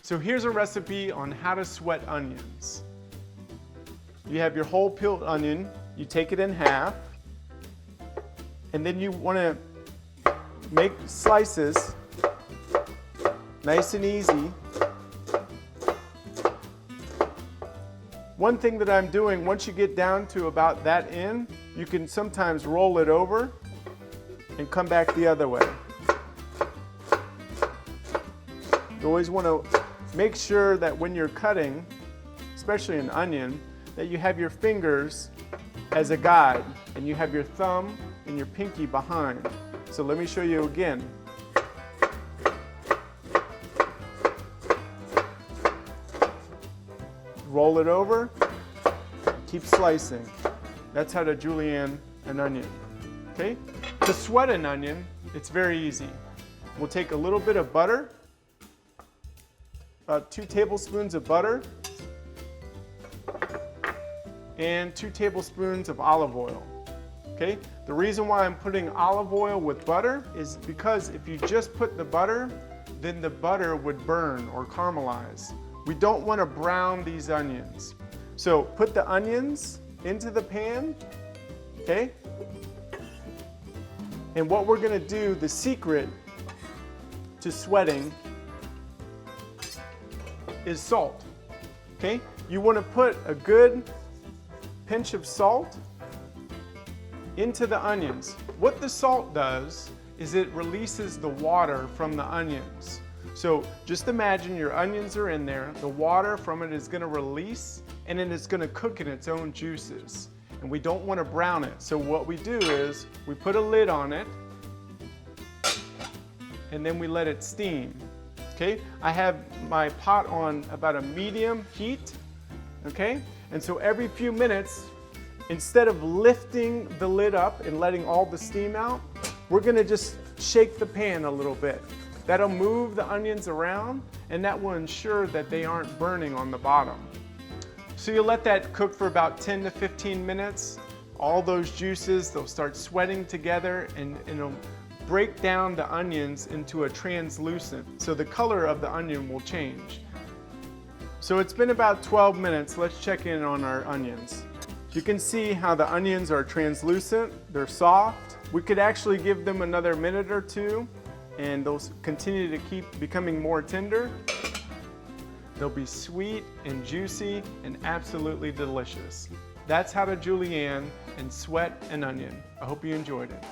So here's a recipe on how to sweat onions. You have your whole peeled onion, you take it in half, and then you want to make slices nice and easy. One thing that I'm doing, once you get down to about that end, you can sometimes roll it over and come back the other way. You always want to make sure that when you're cutting, especially an onion, that you have your fingers as a guide and you have your thumb and your pinky behind. So let me show you again. Roll it over, keep slicing. That's how to julienne an onion. Okay? To sweat an onion, it's very easy. We'll take a little bit of butter, about 2 tablespoons of butter, and 2 tablespoons of olive oil. Okay? The reason why I'm putting olive oil with butter is because if you just put the butter, then the butter would burn or caramelize. We don't want to brown these onions. So put the onions into the pan, okay? And what we're going to do, the secret to sweating is salt, okay? You want to put a good pinch of salt into the onions. What the salt does is it releases the water from the onions. So just imagine your onions are in there, the water from it is going to release, and then it's going to cook in its own juices. And we don't want to brown it. So what we do is we put a lid on it, and then we let it steam. Okay? I have my pot on about a medium heat, okay? And so every few minutes, instead of lifting the lid up and letting all the steam out, we're going to just shake the pan a little bit. That'll move the onions around, and that will ensure that they aren't burning on the bottom. So you let that cook for about 10 to 15 minutes. All those juices, they'll start sweating together, and it'll break down the onions into a translucent, so the color of the onion will change. So it's been about 12 minutes. Let's check in on our onions. You can see how the onions are translucent, they're soft. We could actually give them another minute or two, and they'll continue to keep becoming more tender. They'll be sweet and juicy and absolutely delicious. That's how to julienne and sweat an onion. I hope you enjoyed it.